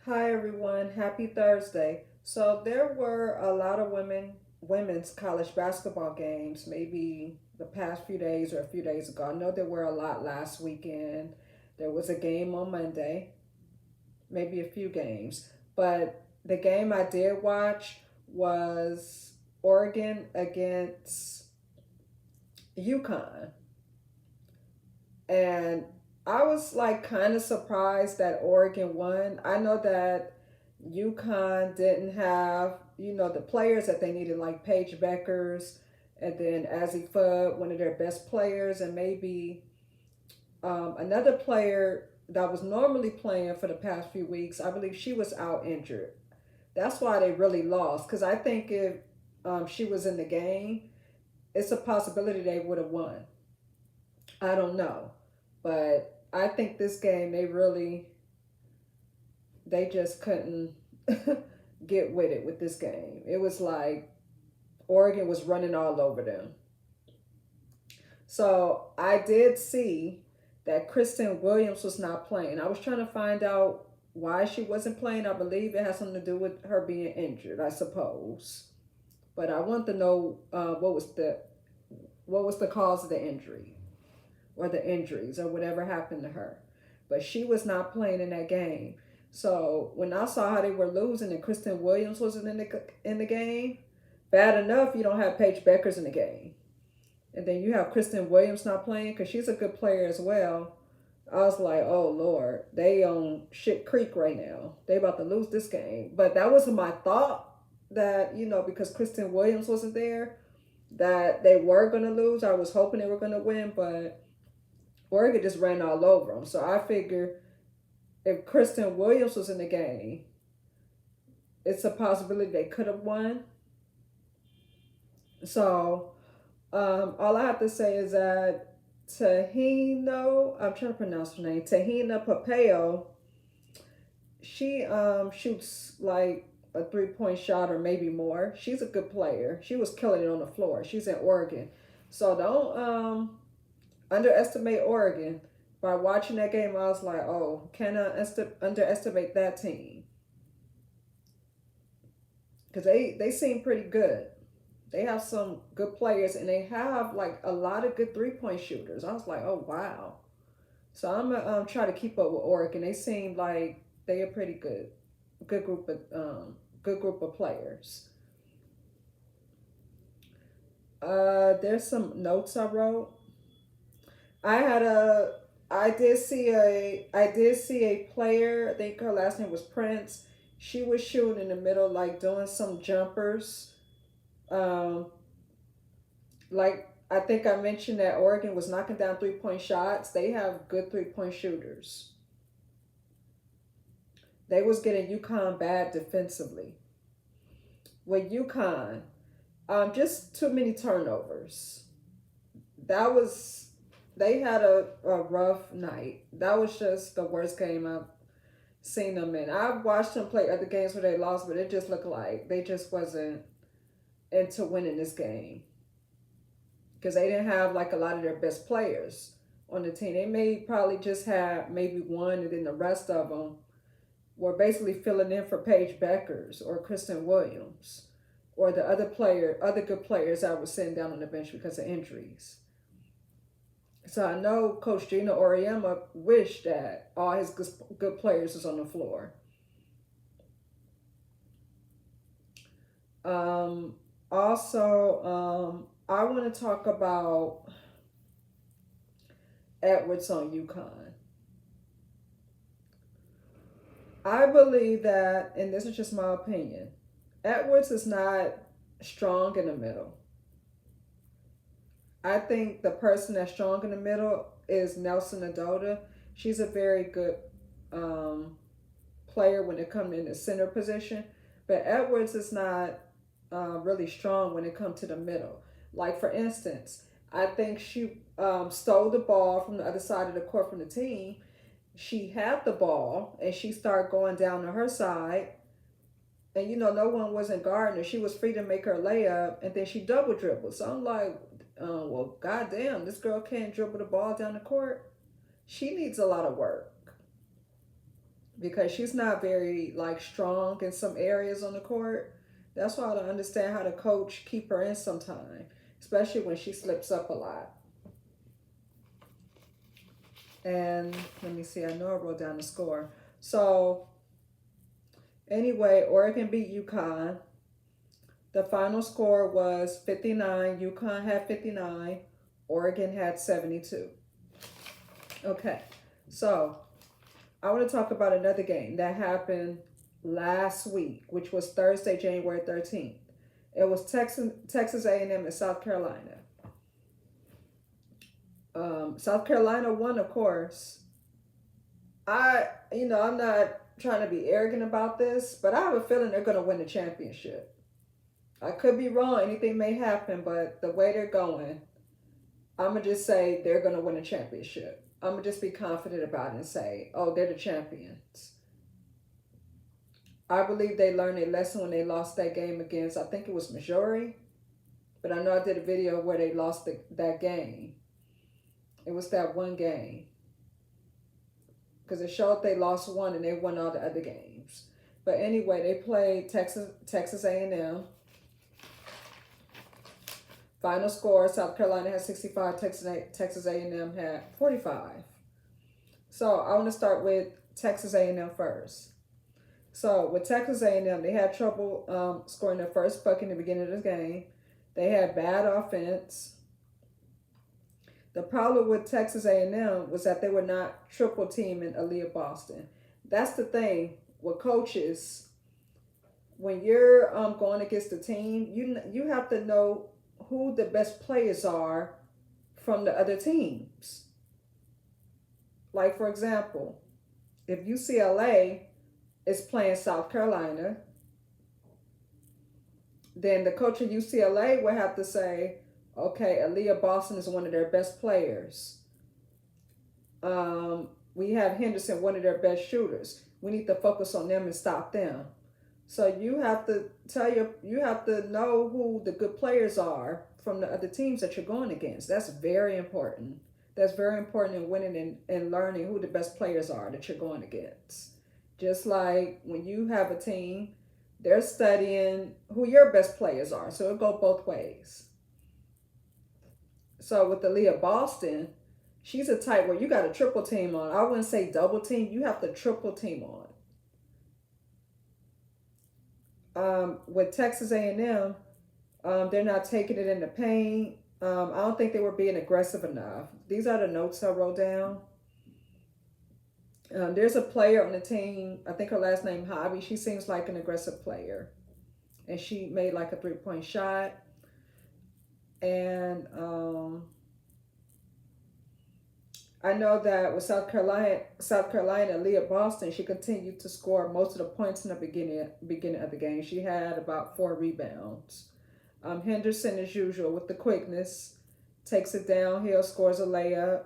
Hi everyone, happy Thursday. So there were a lot of women's college basketball games, maybe the past few days or a few days ago. I know there were a lot last weekend. There was a game on Monday, maybe a few games. But the game I did watch was Oregon against UConn. And I was like kind of surprised that Oregon won. I know that UConn didn't have, the players that they needed, like Paige Beckers and then Azzy Fudd, one of their best players, and maybe another player that was normally playing for the past few weeks. I believe she was out injured. That's why they really lost. Because I think if she was in the game, it's a possibility they would have won. I don't know. But I think this game, they just couldn't get with it with this game. It was like Oregon was running all over them. So I did see that Kristen Williams was not playing. I was trying to find out why she wasn't playing. I believe it has something to do with her being injured, I suppose. But I want to know what was the cause of the injury or the injuries or whatever happened to her. But she was not playing in that game. So when I saw how they were losing and Kristen Williams wasn't in the game, bad enough you don't have Paige Beckers in the game, and then you have Kristen Williams not playing because she's a good player as well. I was like, oh Lord, they on shit creek right now. They about to lose this game. But that wasn't my thought that because Kristen Williams wasn't there that they were gonna lose. I was hoping they were gonna win, but Oregon just ran all over them. So I figured if Kristen Williams was in the game, it's a possibility they could have won. So all I have to say is that Tahino, I'm trying to pronounce her name, Tahina Papeo, she shoots like a 3-point shot or maybe more. She's a good player. She was killing it on the floor. She's in Oregon. So don't underestimate Oregon. By watching that game, I was like, oh, can I underestimate that team? Because they seem pretty good. They have some good players and they have like a lot of good 3-point shooters. I was like, oh wow. So I'm gonna try to keep up with Oregon. They seem like they are pretty good group of good group of players. There's some notes I wrote. I had a I did see a player. I think her last name was Prince. She was shooting in the middle, like doing some jumpers. Um, like I think I mentioned that Oregon was knocking down 3-point shots. They have good 3-point shooters. They was getting UConn bad defensively. With UConn, just too many turnovers. That was they had a rough night. That was just the worst game I've seen them in. I've watched them play other games where they lost, but it just looked like they just wasn't into winning this game because they didn't have like a lot of their best players on the team. They may probably just have maybe one, and then the rest of them were basically filling in for Paige Beckers or Kristen Williams or the other good players I was sitting down on the bench because of injuries. So I know Coach Gina Oriema wished that all his good players was on the floor. Also, I want to talk about Edwards on UConn. I believe that, and this is just my opinion, Edwards is not strong in the middle. I think the person that's strong in the middle is Nelson Adota. She's a very good um, player when it comes in the center position, but Edwards is not really strong when it comes to the middle. Like for instance, I think she stole the ball from the other side of the court from the team. She had the ball and she started going down to her side, and no one wasn't guarding her. She was free to make her layup, and then she double dribbled. So I'm like, well, goddamn, this girl can't dribble the ball down the court. She needs a lot of work. because she's not very like strong in some areas on the court. That's why I don't understand how the coach keep her in sometime, especially when she slips up a lot. And let me see, I know I wrote down the score. So anyway, Oregon beat UConn. The final score was 59. UConn had 59. Oregon had 72. Okay, so I want to talk about another game that happened last week, which was Thursday, January 13th. It was Texas A&M and South Carolina. South Carolina won, of course. I'm not trying to be arrogant about this, but I have a feeling they're going to win the championship. I could be wrong. Anything may happen, but the way they're going, I'm going to just say they're going to win a championship. I'm going to just be confident about it and say, oh, they're the champions. I believe they learned a lesson when they lost that game against, I think it was Missouri. But I know I did a video where they lost that game. It was that one game. Because it showed they lost one and they won all the other games. But anyway, they played Texas A&M. Final score, South Carolina had 65, Texas A&M had 45. So I want to start with Texas A&M first. So with Texas A&M, they had trouble scoring their first bucket in the beginning of the game. They had bad offense. The problem with Texas A&M was that they were not triple teaming Aaliyah Boston. That's the thing with coaches. When you're going against the team, you have to know who the best players are from the other teams. Like, for example, if UCLA is playing South Carolina, then the coach of UCLA will have to say, okay, Aaliyah Boston is one of their best players. We have Henderson, one of their best shooters. We need to focus on them and stop them. So you have to know who the good players are from the other teams that you're going against. That's very important. That's very important in winning and learning who the best players are that you're going against. Just like when you have a team, they're studying who your best players are. So it'll go both ways. So with Aaliyah Boston, she's a type where you got a triple team on. I wouldn't say double team. You have to triple team on. With Texas A&M, they're not taking it in the paint. I don't think they were being aggressive enough. These are the notes I wrote down. There's a player on the team, I think her last name Hobby. She seems like an aggressive player. And she made like a 3-point shot. And I know that with South Carolina, Leah Boston, she continued to score most of the points in the beginning of the game. She had about 4 rebounds. Henderson, as usual, with the quickness, takes it downhill, scores a layup,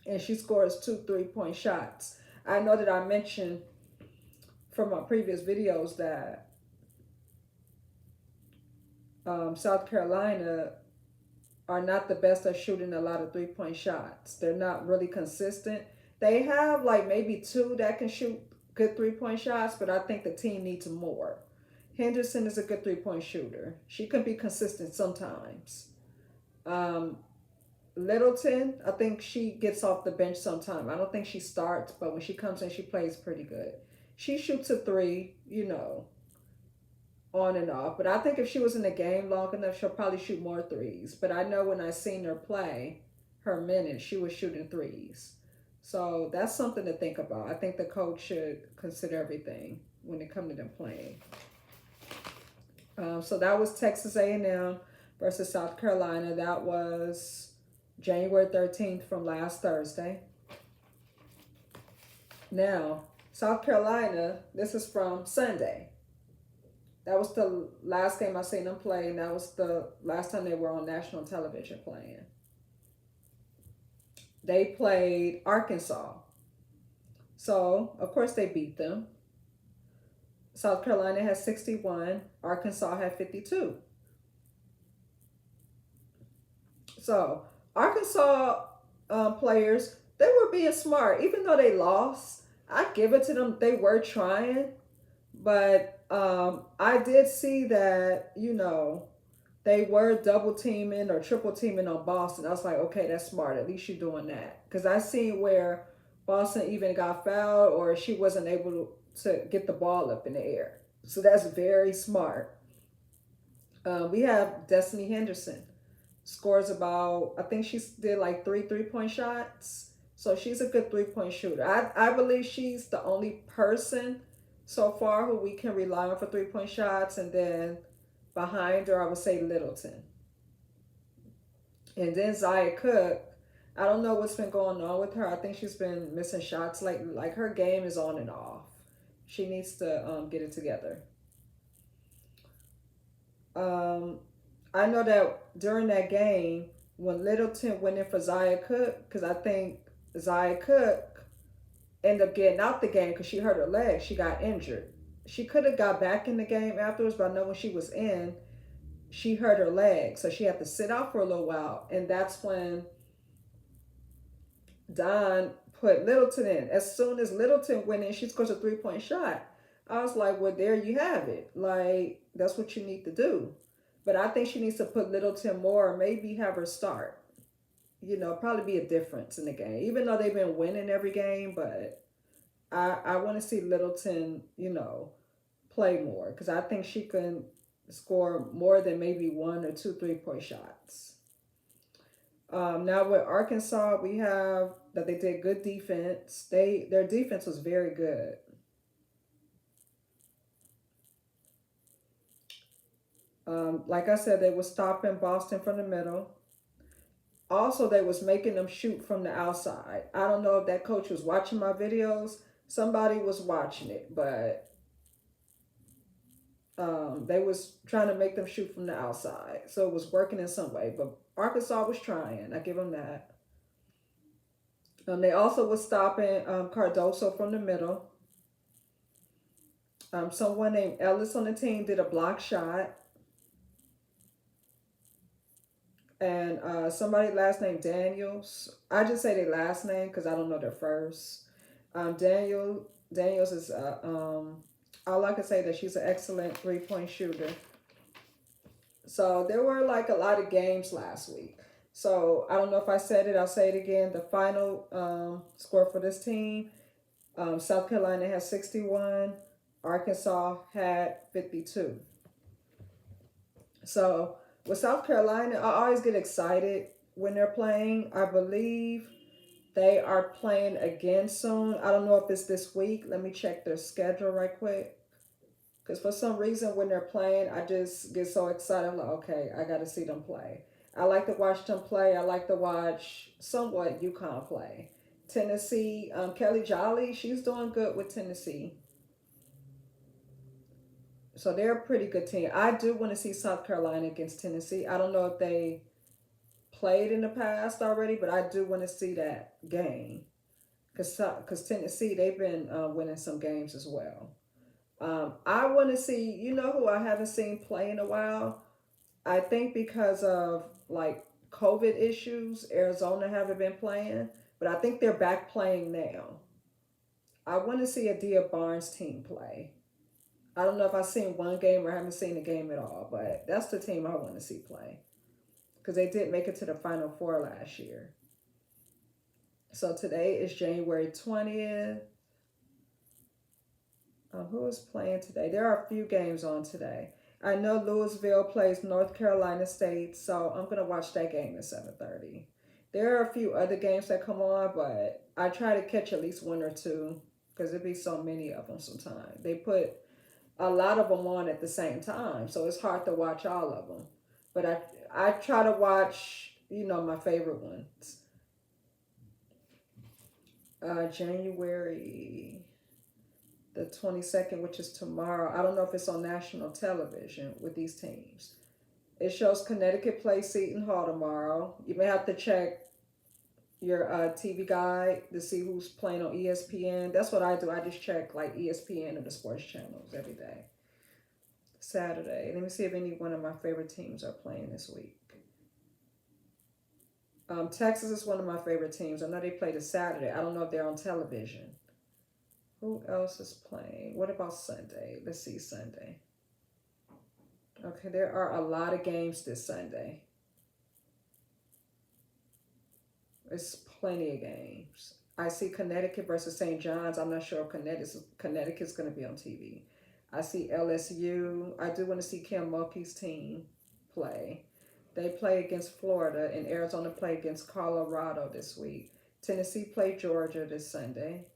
and she scores 2 3-point shots. I know that I mentioned from my previous videos that South Carolina are not the best at shooting a lot of 3-point shots. They're not really consistent. They have like maybe 2 that can shoot good 3-point shots, but I think the team needs more. Henderson is a good 3-point shooter. She can be consistent sometimes. Littleton, I think she gets off the bench sometime. I don't think she starts, but when she comes in, she plays pretty good. She shoots a 3, on and off. But I think if she was in the game long enough, she'll probably shoot more 3s. But I know when I seen her play, her minutes, she was shooting 3s. So that's something to think about. I think the coach should consider everything when it comes to them playing. So that was Texas A&M versus South Carolina. That was January 13th from last Thursday. Now, South Carolina, this is from Sunday. That was the last game I seen them play, and that was the last time they were on national television playing. They played Arkansas. So, of course, they beat them. South Carolina had 61. Arkansas had 52. So, Arkansas players, they were being smart. Even though they lost, I give it to them. They were trying, but I did see that, they were double teaming or triple teaming on Boston. I was like, okay, that's smart. At least you're doing that. Because I seen where Boston even got fouled or she wasn't able to get the ball up in the air. So that's very smart. We have Destiny Henderson. Scores about, I think she did like three-point shots. So she's a good 3-point shooter. I believe she's the only person so far who we can rely on for 3-point shots. And then behind her, I would say Littleton. And then Zaya Cook, I don't know what's been going on with her. I think she's been missing shots. Like her game is on and off. She needs to get it together. Um, I know that during that game, when Littleton went in for Zaya Cook, because I think Zaya Cook ended up getting out the game because she hurt her leg. She got injured. She could have got back in the game afterwards, but I know when she was in, she hurt her leg. So she had to sit out for a little while. And that's when Don put Littleton in. As soon as Littleton went in, she scores a 3-point shot. I was like, well, there you have it. Like, that's what you need to do. But I think she needs to put Littleton more, or maybe have her start. Probably be a difference in the game. Even though they've been winning every game, but I want to see Littleton, play more. Because I think she can score more than maybe 1 or 2 3-point shots. Now with Arkansas, we have that they did good defense. Their defense was very good. Like I said, they were stopping Boston from the middle. Also, they was making them shoot from the outside. I don't know if that coach was watching my videos. Somebody was watching it, but they was trying to make them shoot from the outside. So it was working in some way. But Arkansas was trying. I give them that. They also was stopping Cardoso from the middle. Someone named Ellis on the team did a block shot. And somebody last name Daniels. I just say their last name because I don't know their first. Daniels is all I can say that she's an excellent 3-point shooter. So there were like a lot of games last week. So I don't know if I said it. I'll say it again. The final score for this team: South Carolina had 61. Arkansas had 52. So with South Carolina, I always get excited when they're playing. I believe they are playing again soon. I don't know if it's this week. Let me check their schedule right quick. Because for some reason, when they're playing, I just get so excited. I'm like, okay, I got to see them play. I like to watch them play. I like to watch somewhat UConn play. Tennessee, Kelly Jolly, she's doing good with Tennessee. So they're a pretty good team. I do want to see South Carolina against Tennessee. I don't know if they played in the past already, but I do want to see that game. Because Tennessee, they've been winning some games as well. I want to see, who I haven't seen play in a while? I think because of like COVID issues, Arizona haven't been playing, but I think they're back playing now. I want to see a Dia Barnes team play. I don't know if I've seen one game or I haven't seen a game at all, but that's the team I want to see play because they did make it to the Final Four last year. So today is January 20th. Who is playing today? There are a few games on today. I know Louisville plays North Carolina State, so I'm going to watch that game at 7:30. There are a few other games that come on, but I try to catch at least one or two because there'd be so many of them sometimes. They put a lot of them on at the same time, so it's hard to watch all of them. But I try to watch, my favorite ones. January the 22nd, which is tomorrow. I don't know if it's on national television with these teams. It shows Connecticut play Seton Hall tomorrow. You may have to check your TV guide to see who's playing on ESPN. That's what I do. I just check like ESPN or the sports channels every day. Saturday. Let me see if any one of my favorite teams are playing this week. Texas is one of my favorite teams. I know they play this Saturday. I don't know if they're on television. Who else is playing? What about Sunday? Let's see Sunday. Okay, there are a lot of games this Sunday. There's plenty of games. I see Connecticut versus St. John's. I'm not sure if Connecticut's going to be on TV. I see LSU. I do want to see Kim Mulkey's team play. They play against Florida, and Arizona play against Colorado this week. Tennessee play Georgia this Sunday.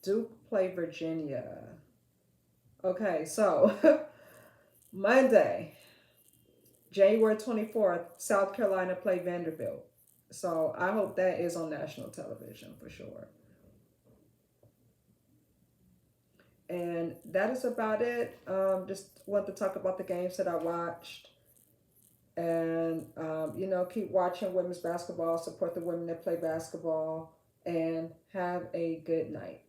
Duke play Virginia. Okay, so Monday, January 24th, South Carolina play Vanderbilt. So I hope that is on national television for sure. And that is about it. Just want to talk about the games that I watched. And, keep watching women's basketball, support the women that play basketball, and have a good night.